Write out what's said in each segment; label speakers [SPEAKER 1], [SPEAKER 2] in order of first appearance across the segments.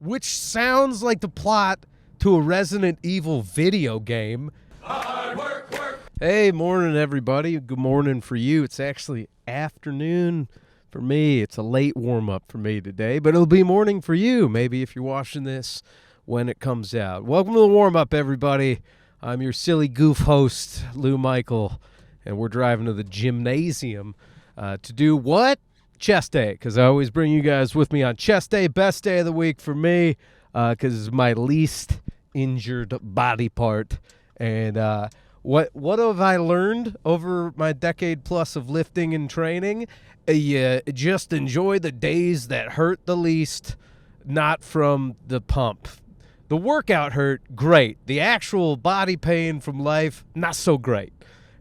[SPEAKER 1] which sounds like the plot to a Resident Evil video game.
[SPEAKER 2] Hard work, work.
[SPEAKER 1] Hey, morning, everybody. Good morning for you. It's actually afternoon for me. It's a late warm-up for me today, but it'll be morning for you, maybe if you're watching this when it comes out. Welcome to the warm-up, everybody. I'm your silly goof host, Lou Michael, and we're driving to the gymnasium to do what? Chest day, because I always bring you guys with me on chest day, best day of the week for me, because it's my least injured body part. And what have I learned over my decade plus of lifting and training? Just enjoy the days that hurt the least, not from the pump. The workout hurt, great. The actual body pain from life, not so great.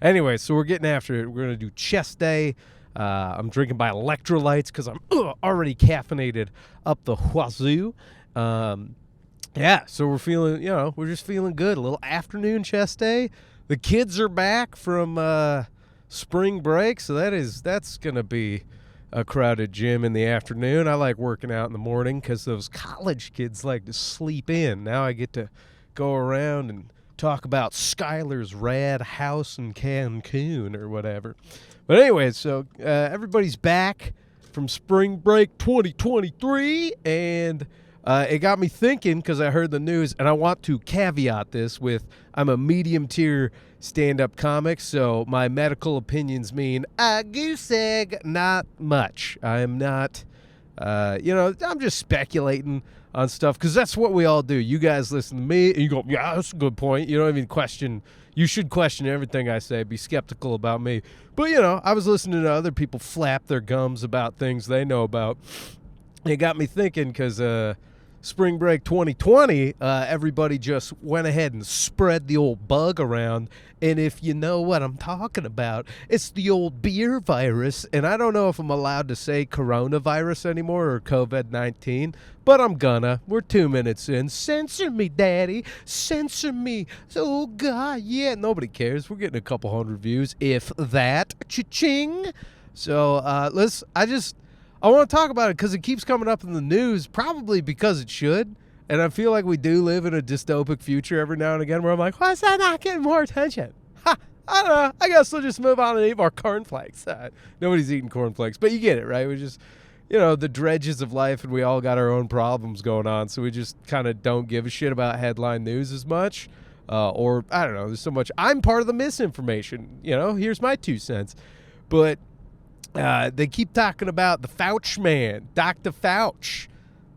[SPEAKER 1] Anyway, so we're getting after it. We're going to do chest day. I'm drinking my electrolytes because I'm already caffeinated up the wazoo. Yeah, so we're feeling, we're just feeling good. A little afternoon chest day. The kids are back from spring break, so that's going to be a crowded gym in the afternoon. I like working out in the morning because those college kids like to sleep in. Now I get to go around and talk about Skylar's rad house in Cancun or whatever. But anyway, so everybody's back from spring break 2023, and it got me thinking because I heard the news, and I want to caveat this with I'm a medium-tier stand-up comic, so my medical opinions mean a goose egg, not much. I'm not, I'm just speculating on stuff because that's what we all do. You guys listen to me, and you go, yeah, that's a good point. You don't even question. You should question everything I say. Be skeptical about me. But, I was listening to other people flap their gums about things they know about. It got me thinking because spring break 2020, everybody just went ahead and spread the old bug around. And if you know what I'm talking about, it's the old beer virus. And I don't know if I'm allowed to say coronavirus anymore or COVID-19, but I'm gonna. We're 2 minutes in. Censor me, Daddy. Censor me. Oh, God. Yeah, nobody cares. We're getting a couple hundred views, if that. Cha-ching. So I want to talk about it because it keeps coming up in the news, probably because it should. And I feel like we do live in a dystopic future every now and again where I'm like, why is that not getting more attention? Ha! I don't know. I guess we'll just move on and eat more cornflakes. Nobody's eating cornflakes, but you get it, right? We just, the dredges of life, and we all got our own problems going on, so we just kind of don't give a shit about headline news as much. Or, I don't know, there's so much. I'm part of the misinformation. Here's my 2 cents. But they keep talking about the Fauci man, Dr. Fauci,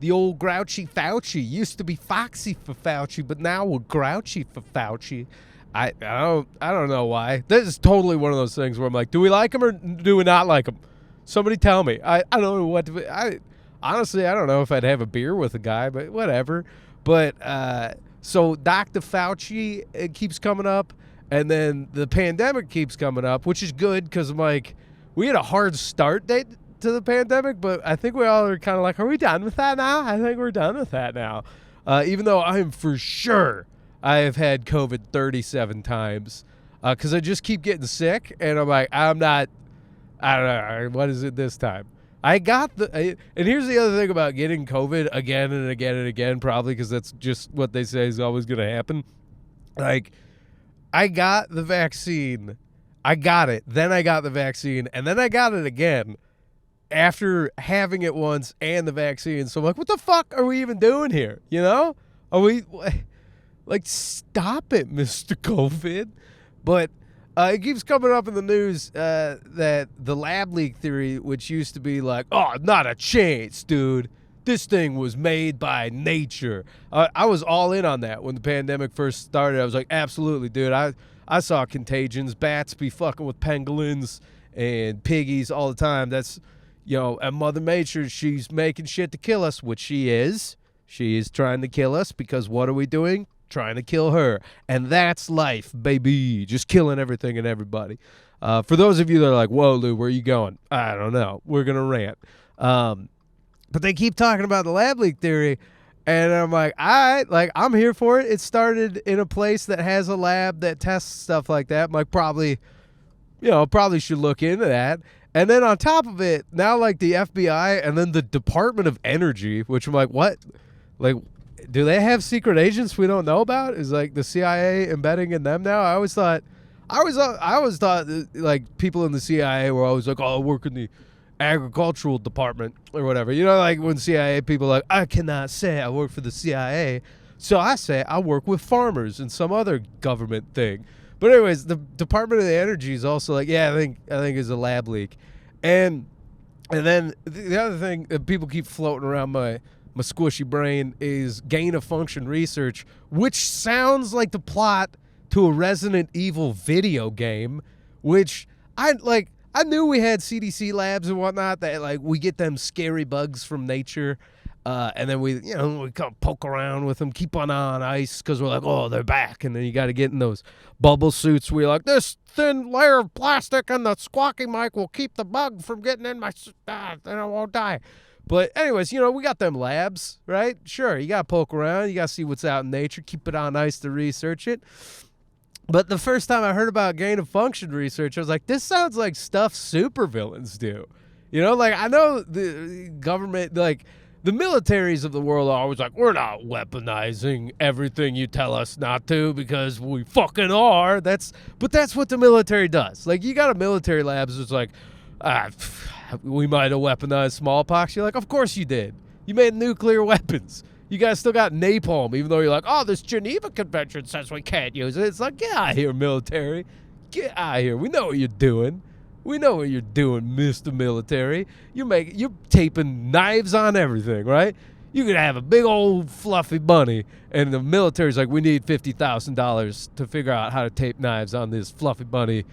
[SPEAKER 1] the old grouchy Fauci. Used to be foxy for Fauci, but now we're grouchy for Fauci. I don't know why. This is totally one of those things where I'm like, do we like him or do we not like him? Somebody tell me. I don't know what to. Honestly, I don't know if I'd have a beer with a guy, but whatever. But so Dr. Fauci, it keeps coming up, and then the pandemic keeps coming up, which is good because I'm like, we had a hard start date to the pandemic, but I think we all are kind of like, are we done with that now? I think we're done with that now. Even though I'm for sure I have had COVID 37 times because I just keep getting sick, and I'm like, I don't know, what is it this time? And here's the other thing about getting COVID again and again and again, probably because that's just what they say is always going to happen. Like, I got the vaccine. I got it. Then I got the vaccine, and then I got it again after having it once and the vaccine. So I'm like, what the fuck are we even doing here? Are we like, stop it, Mr. COVID? But it keeps coming up in the news that the lab leak theory, which used to be like, oh, not a chance, dude. This thing was made by nature. I was all in on that when the pandemic first started. I was like, absolutely, dude. I saw contagions. Bats be fucking with pangolins and piggies all the time. That's, and Mother Nature, she's making shit to kill us, which she is. She is trying to kill us because what are we doing? Trying to kill her. And that's life, baby. Just killing everything and everybody. For those of you that are like, whoa, Lou, where are you going? I don't know. We're going to rant. But they keep talking about the lab leak theory. And I'm like, I'm here for it. It started in a place that has a lab that tests stuff like that. I'm like, probably should look into that. And then on top of it, now like the FBI and then the Department of Energy, which I'm like, what? Like, do they have secret agents we don't know about? Is like the CIA embedding in them now? I always thought like people in the CIA were always like, oh, I work in the agricultural department or whatever. You know, like when CIA people are like, I cannot say I work for the CIA. So I say I work with farmers and some other government thing. But anyways, the Department of the Energy is also like, yeah, I think it's a lab leak. And then the other thing that people keep floating around my squishy brain is gain of function research, which sounds like the plot to a Resident Evil video game, which I knew we had CDC labs and whatnot that like we get them scary bugs from nature. And then we kind of poke around with them, keep on ice because we're like, oh, they're back. And then you got to get in those bubble suits where you're like, this thin layer of plastic and the squawky mic will keep the bug from getting in my, then I won't die. But anyways, we got them labs, right? Sure, you got to poke around. You got to see what's out in nature, keep it on ice to research it. But the first time I heard about gain of function research, I was like, this sounds like stuff supervillains do. Like I know the government, like, the militaries of the world are always like, we're not weaponizing everything you tell us not to because we fucking are. But that's what the military does. Like, you got a military labs that's like, we might have weaponized smallpox. You're like, of course you did. You made nuclear weapons. You guys still got napalm, even though you're like, oh, this Geneva Convention says we can't use it. It's like, get out of here, military. Get out of here. We know what you're doing. We know what you're doing, Mr. Military. You're taping knives on everything, right? You could have a big old fluffy bunny, and the military's like, we need $50,000 to figure out how to tape knives on this fluffy bunny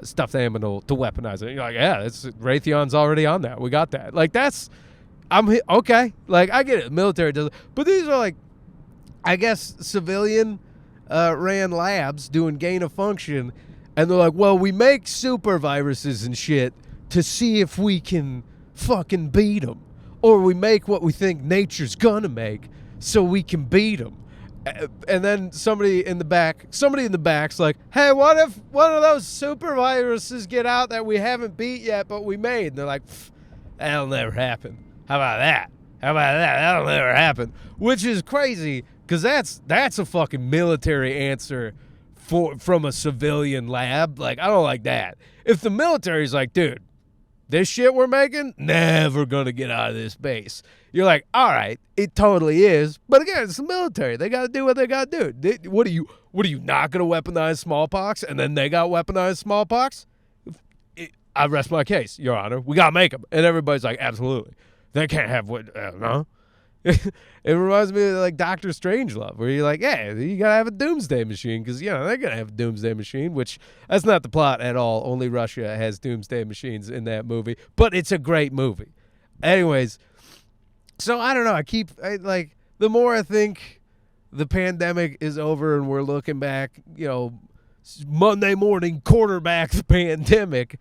[SPEAKER 1] stuffed animal to weaponize it. And you're like, yeah, Raytheon's already on that. We got that. Like, okay. Like, I get it. The military does it. But these are like, I guess, civilian ran labs doing gain of function. And they're like, well, we make super viruses and shit to see if we can fucking beat them. Or we make what we think nature's gonna make so we can beat them. And then somebody in the back's like, hey, what if one of those super viruses get out that we haven't beat yet but we made? And they're like, that'll never happen. How about that? That'll never happen. Which is crazy, because that's a fucking military answer from a civilian lab. Like, I don't like that. If the military's like, dude, this shit we're making, never gonna get out of this base. You're like, all right, it totally is. But again, it's the military. They got to do what they got to do. What are you not gonna weaponize smallpox? And then they got weaponized smallpox? I rest my case, Your Honor. We gotta make them. And everybody's like, absolutely. They can't have what? No. It reminds me of like Dr. Strangelove, where you're like, yeah, you gotta have a doomsday machine because they're gonna have a doomsday machine, which that's not the plot at all. Only Russia has doomsday machines in that movie, but it's a great movie. Anyways, so I don't know. The more I think the pandemic is over and we're looking back, Monday morning quarterback the pandemic.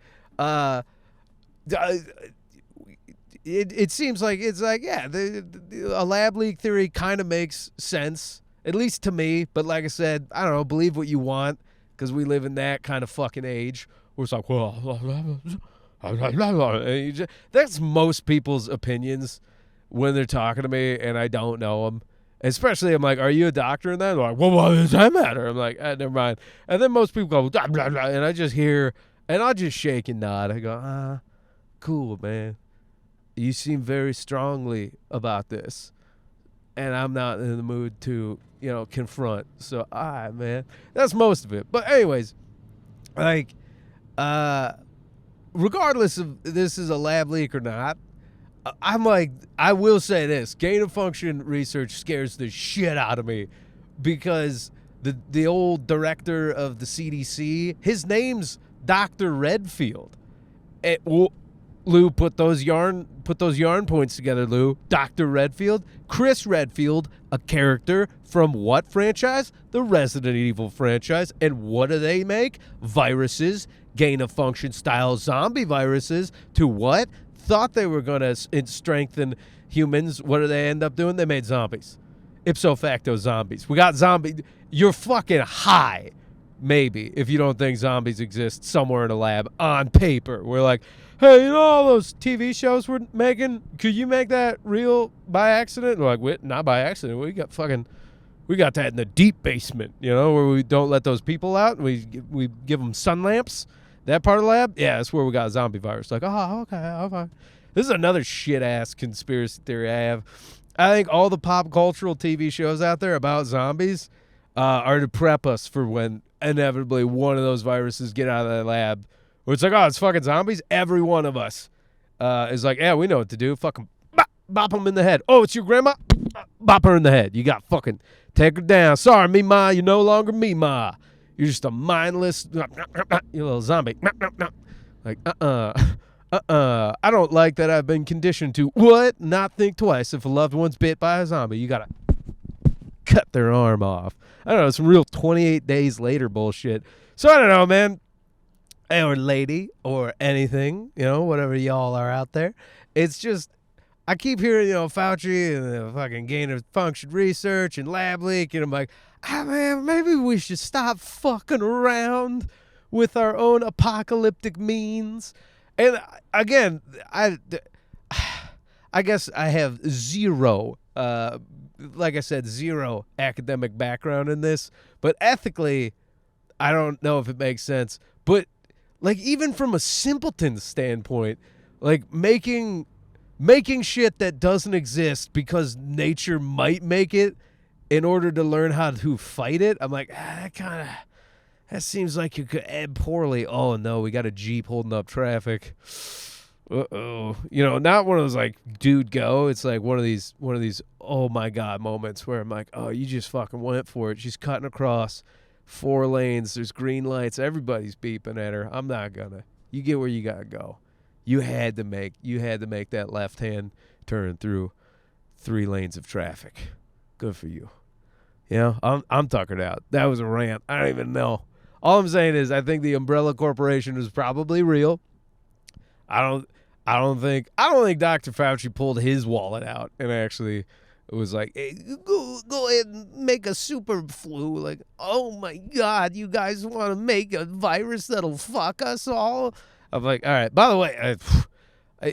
[SPEAKER 1] It seems like it's like, yeah, a lab leak theory kind of makes sense, at least to me. But like I said, I don't know, believe what you want, because we live in that kind of fucking age where it's like, well, that's most people's opinions when they're talking to me and I don't know them. Especially, I'm like, are you a doctor in that? They're like, well, what does that matter? I'm like, never mind. And then most people go, blah, blah, blah, and I just hear, and I'll just shake and nod. I go, cool, man. You seem very strongly about this, and I'm not in the mood to, confront. So, all right, man. That's most of it. But anyways, like, regardless of this is a lab leak or not, I'm like, I will say this. Gain of function research scares the shit out of me, because the old director of the CDC, his name's Dr. Redfield. Lou, put those yarn points together, Lou. Dr. Redfield, Chris Redfield, a character from what franchise? The Resident Evil franchise. And what do they make? Viruses, gain of function style zombie viruses. To what? Thought they were going to strengthen humans. What do they end up doing? They made zombies. Ipso facto zombies. We got zombie. You're fucking high, maybe, if you don't think zombies exist somewhere in a lab on paper. We're like, hey, you know all those TV shows we're making? Could you make that real by accident? And we're like, wait, not by accident. We got that in the deep basement, where we don't let those people out. We give them sun lamps. That part of the lab, yeah, that's where we got a zombie virus. Like, oh, okay. This is another shit-ass conspiracy theory I have. I think all the pop cultural TV shows out there about zombies are to prep us for when inevitably one of those viruses get out of the lab. Where it's like, oh, it's fucking zombies. Every one of us is like, yeah, we know what to do. Fucking bop them in the head. Oh, it's your grandma? Bop her in the head. You got fucking take her down. Sorry, me ma. You're no longer me ma. You're just a mindless, you little zombie. Like, I don't like that I've been conditioned to, what? Not think twice. If a loved one's bit by a zombie, you gotta cut their arm off. I don't know, some real 28 days later bullshit. So I don't know, man. Or lady, or anything, whatever y'all are out there. It's just, I keep hearing, Fauci and the fucking gain of function research and lab leak, and I'm like, man, maybe we should stop fucking around with our own apocalyptic means. And again, I guess I have zero, like I said, zero academic background in this, but ethically, I don't know if it makes sense. But like, even from a simpleton standpoint, like making shit that doesn't exist because nature might make it in order to learn how to fight it, I'm like, that seems like you could end poorly. Oh no, we got a Jeep holding up traffic. Uh-oh. Not one of those like, dude, go. It's like one of these oh my God moments where I'm like, oh, you just fucking went for it. She's cutting across 4 lanes. There's green lights. Everybody's beeping at her. I'm not gonna. You get where you gotta go. You had to make that left-hand turn through 3 lanes of traffic. Good for you. I'm tuckered out. That was a rant. I don't even know. All I'm saying is I think the Umbrella Corporation is probably real. I don't think Dr. Fauci pulled his wallet out and actually was like, hey, go ahead and make a super flu. Like, oh my God, you guys want to make a virus that'll fuck us all? I'm like, all right. By the way,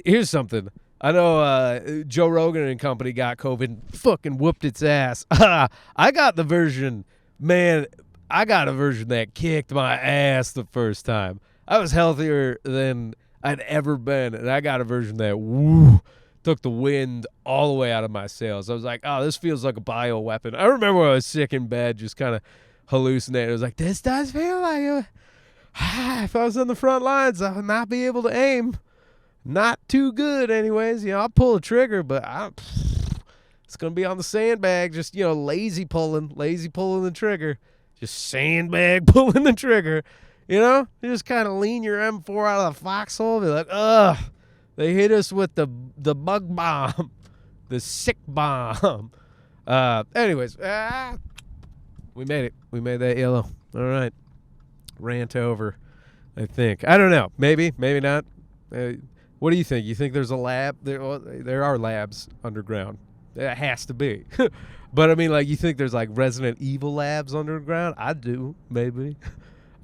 [SPEAKER 1] here's something. I know Joe Rogan and company got COVID and fucking whooped its ass. I got a version that kicked my ass the first time. I was healthier than I'd ever been, and I got a version that took the wind all the way out of my sails. I was like, oh, this feels like a bioweapon. I remember when I was sick in bed, just kind of hallucinating. I was like, this does feel like it. If I was on the front lines, I would not be able to aim. Not too good anyways. I'll pull the trigger, but it's going to be on the sandbag, just, lazy pulling the trigger. Just sandbag pulling the trigger. You just kind of lean your M4 out of the foxhole. Be like, ugh, they hit us with the bug bomb, the sick bomb. Anyways, we made it. We made that yellow. All right. Rant over, I think. I don't know. Maybe not. What do you think? You think there's a lab? There are labs underground. There has to be. But I mean, like, you think there's like Resident Evil labs underground? I do, maybe.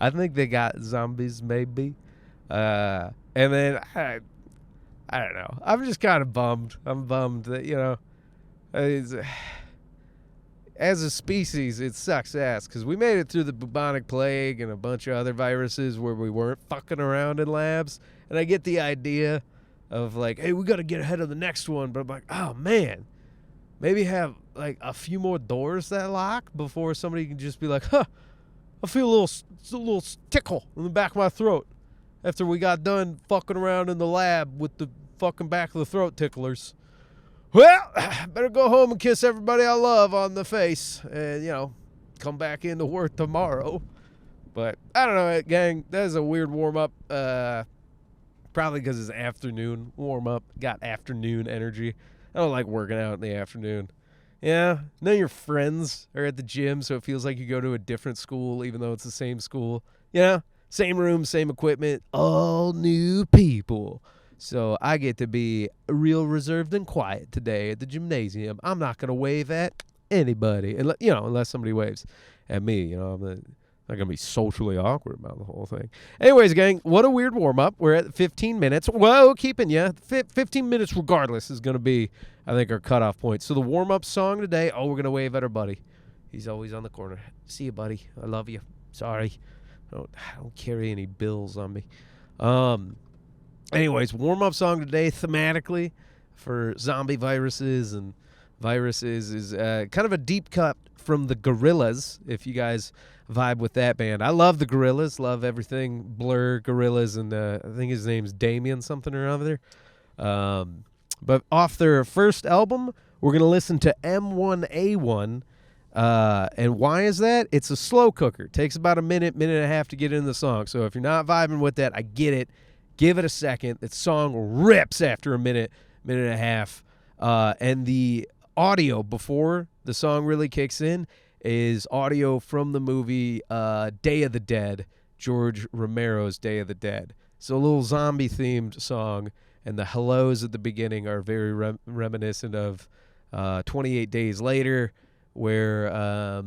[SPEAKER 1] I think they got zombies, maybe. And then I don't know. I'm just kind of bummed. I'm bummed that as a species, it sucks ass because we made it through the bubonic plague and a bunch of other viruses where we weren't fucking around in labs. And I get the idea of like, hey, we got to get ahead of the next one. But I'm like, oh man, maybe have like a few more doors that lock before somebody can just be like, huh, I feel a little tickle in the back of my throat after we got done fucking around in the lab with the fucking back of the throat ticklers. Well, better go home and kiss everybody I love on the face and, come back into work tomorrow. But I don't know, gang. That is a weird warm-up. Probably because it's afternoon warm-up. Got afternoon energy. I don't like working out in the afternoon. Yeah, none of your friends are at the gym, so it feels like you go to a different school, even though it's the same school. Same room, same equipment, all new people. So I get to be real reserved and quiet today at the gymnasium. I'm not going to wave at anybody, unless somebody waves at me. I'm Not going to be socially awkward about the whole thing. Anyways, gang, what a weird warm-up. We're at 15 minutes. Whoa, keeping you. 15 minutes regardless is going to be, I think, our cutoff point. So the warm-up song today, we're going to wave at our buddy. He's always on the corner. See you, buddy. I love you. Sorry. I don't carry any bills on me. Anyways, warm-up song today thematically for zombie viruses and viruses is kind of a deep cut from the Gorillaz, if you guys vibe with that band. I love the Gorillaz, love everything Blur, Gorillaz, and I think his name's Damien something or other. But off their first album, we're going to listen to M1A1. And why is that? It's a slow cooker. It takes about a minute and a half to get into the song. So if you're not vibing with that, I get it. Give it a second. That song rips after a minute and a half. And the audio before the song really kicks in is audio from the movie Day of the Dead, George Romero's Day of the Dead. So a little zombie-themed song, and the hellos at the beginning are very reminiscent of 28 Days Later, where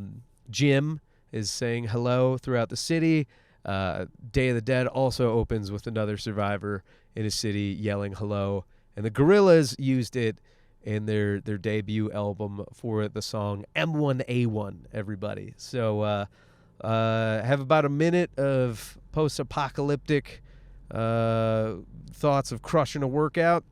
[SPEAKER 1] Jim is saying hello throughout the city. Day of the Dead also opens with another survivor in a city yelling hello. And the Gorillaz used it in their debut album for the song M1A1, everybody. So have about a minute of post-apocalyptic thoughts of crushing a workout.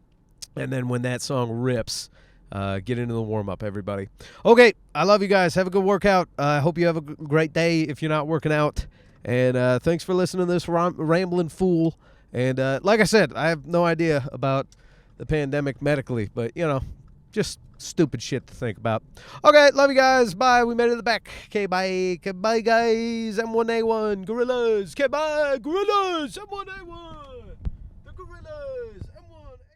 [SPEAKER 1] And then when that song rips, get into the warm-up, everybody. Okay, I love you guys. Have a good workout. I hope you have a great day if you're not working out. And thanks for listening to this rambling fool. And like I said, I have no idea about the pandemic medically, but, just stupid shit to think about. Okay, love you guys. Bye. We made it to the back. Okay, bye. Okay, bye, guys. M1A1, Gorillaz. Okay, bye. Gorillaz. M1A1.